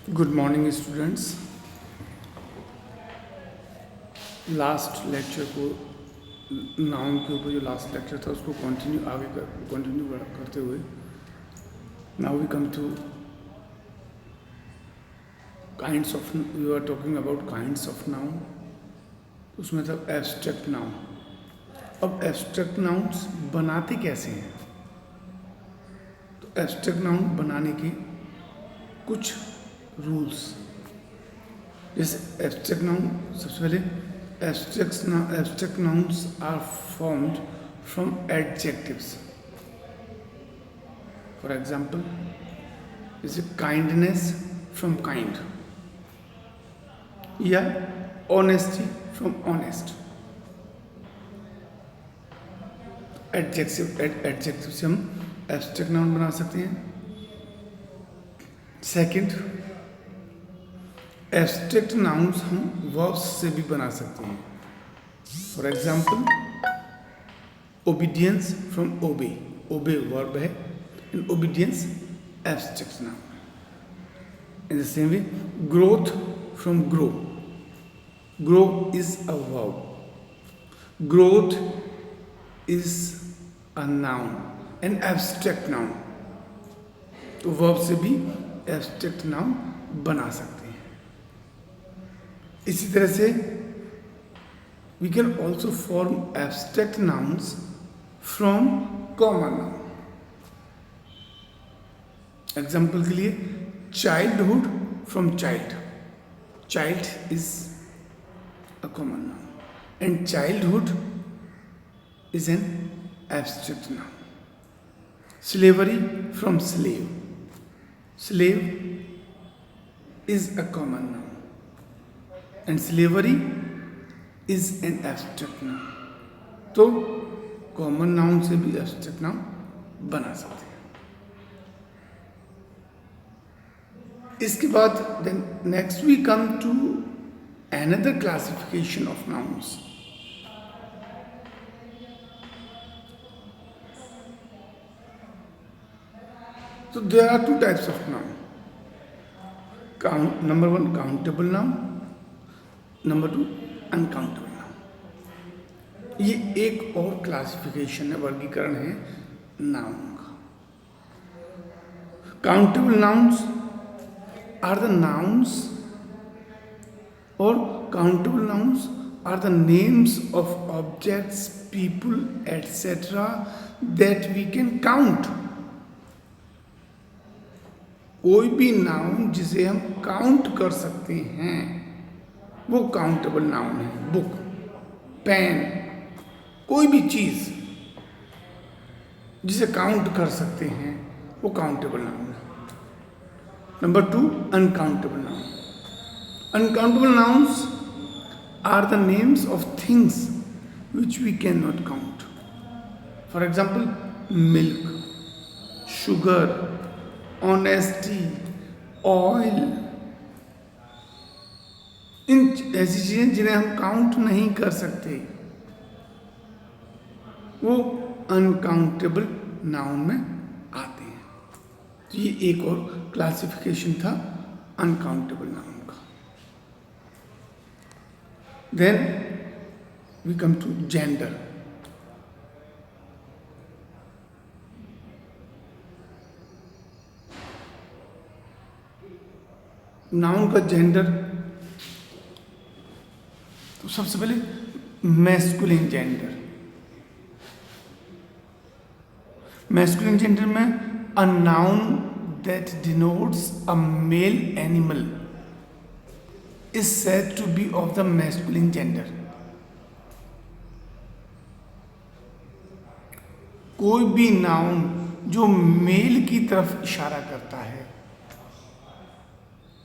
Good morning students. Last lecture को noun के ऊपर जो लास्ट लेक्चर था उसको कंटिन्यू करते हुए now we come to kinds of, we are talking about kinds of noun. उसमें था एब्स्ट्रैक्ट नाउन। अब एब्स्ट्रैक्ट नाउन्स बनाते कैसे हैं? तो एब्स्ट्रैक्ट नाउन बनाने के कुछ रूल्स। जैसे एब्स्ट्रैक्ट नाउन, सबसे पहले abstract nouns are formed from adjectives. For example, जैसे काइंडनेस फ्रॉम काइंड या ऑनेस्टी फ्रॉम ऑनेस्ट। एडजेक्टिव से हम एब्स्ट्रैक्ट नाउन बना सकते हैं। सेकंड, एब्स्ट्रैक्ट नाउन्स हम वर्ब्स से भी बना सकते हैं। फॉर एग्जाम्पल, ओबीडियंस फ्रॉम ओबे। ओबे वर्ब है and obedience abstract noun. In the same way, growth from grow. Grow is a verb. Growth is a noun, N abstract noun. तो वर्ब से भी एब्स्ट्रैक्ट नाउन बना सकते हैं। इसी तरह से we can also form abstract nouns from common noun. Example के लिए, childhood from child. Child is a common noun and childhood is an abstract noun. Slavery from slave. Slave is a common noun and slavery is an abstract noun. तो common noun से भी abstract noun बना सकते हैं। इसके बाद then next we come to another classification of nouns. So there are two types of noun. Number one, countable noun. Number two, uncountable noun. ये एक और क्लासिफिकेशन है, वर्गीकरण है नाउन का। Countable nouns are the nouns, और countable nouns are the names of objects, people etcetera that we can count. कोई भी नाउन जिसे हम काउंट कर सकते हैं वो काउंटेबल नाउन है। बुक, पेन, कोई भी चीज जिसे काउंट कर सकते हैं वो काउंटेबल नाउन है। Number two, uncountable noun. Uncountable nouns are the names of things which we can not count. For example, milk, sugar, honesty, oil. इन ऐसी चीजें जिन्हें हम काउंट नहीं कर सकते वो अनकाउंटेबल नाउन में आते हैं। तो ये एक और क्लासिफिकेशन था अनकाउंटेबल नाउन का। Then we come to gender. Noun का जेंडर, तो सबसे पहले मैस्कुलिन जेंडर। मैस्कुलिन जेंडर में a noun that denotes a male animal is said to be of the masculine gender. कोई भी नाउन जो मेल की तरफ इशारा करता है,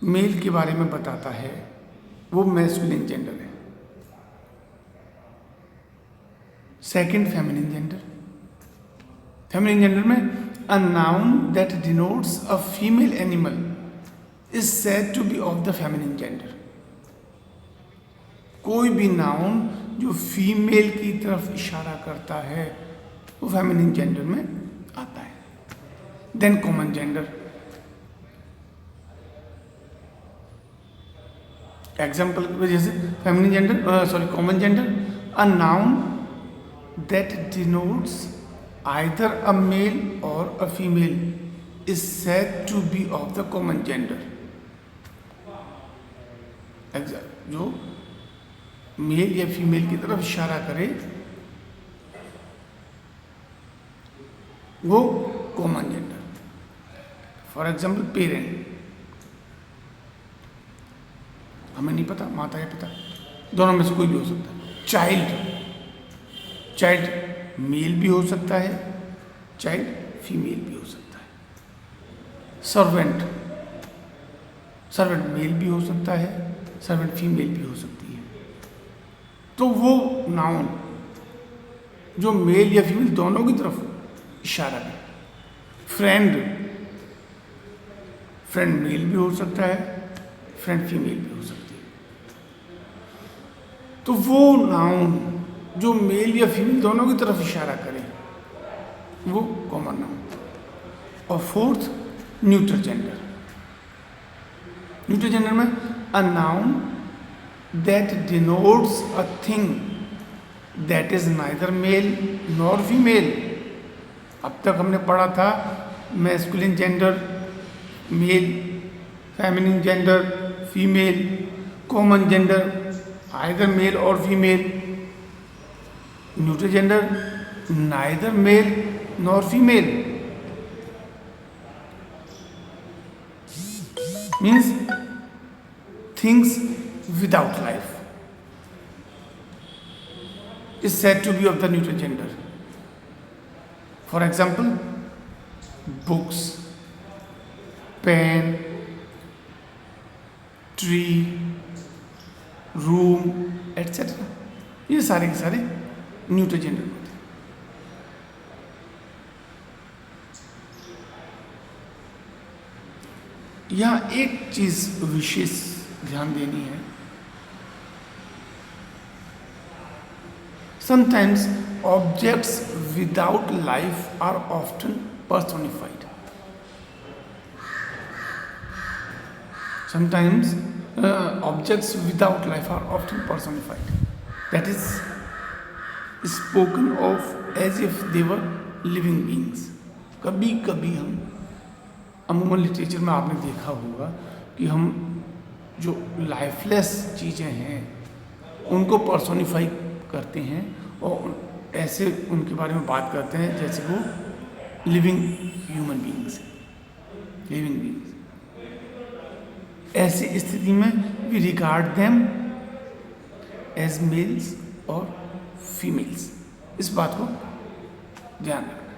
मेल के बारे में बताता है, वो मैस्कुलिन जेंडर है। Second, feminine gender. Feminine gender में a noun that denotes a female animal is said to be of the feminine gender. कोई भी नाउन जो फीमेल की तरफ इशारा करता है वो फेमिनिन जेंडर में आता है। Then common gender. एग्जाम्पल की वजह से feminine gender common gender, a noun that denotes either a male और a female is said to be of the common gender. जो मेल या फीमेल की तरफ इशारा करे वो common gender. For example parent, हमें नहीं पता माता या पिता, दोनों में से कोई भी हो सकता है। चाइल्ड, चाइल्ड मेल भी हो सकता है, चाइल्ड फीमेल भी हो सकता है। सर्वेंट, सर्वेंट मेल भी हो सकता है, सर्वेंट फीमेल भी हो सकती है। तो वो नाउन जो मेल या फीमेल दोनों की तरफ इशारा है। फ्रेंड, फ्रेंड मेल भी हो सकता है, फ्रेंड फीमेल भी हो सकती है। तो वो नाउन जो मेल या फीमेल दोनों की तरफ इशारा करे वो कॉमन नाउन। और fourth, neutral gender. Neutral gender में a noun that denotes a thing that is neither male nor female. अब तक हमने पढ़ा था masculine gender male, feminine gender female, common gender either male और female, neutral gender neither male nor female. Means things without life is said to be of the neutral gender. For example, books, pen, tree, room, etc. ये सारे के सारे neutral gender होते हैं। यहाँ एक चीज विशेष ध्यान देनी है। Sometimes objects without life are often personified. Sometimes objects without life are often personified. That is spoken of as if they were living beings. कभी कभी हम अमूमन लिटरेचर में आपने देखा होगा कि हम जो लाइफलेस चीज़ें हैं उनको पर्सोनिफाई करते हैं और ऐसे उनके बारे में बात करते हैं जैसे वो living human beings, living beings. ऐसी स्थिति में we regard them as males और फीमेल्स। इस बात को ध्यान रखना।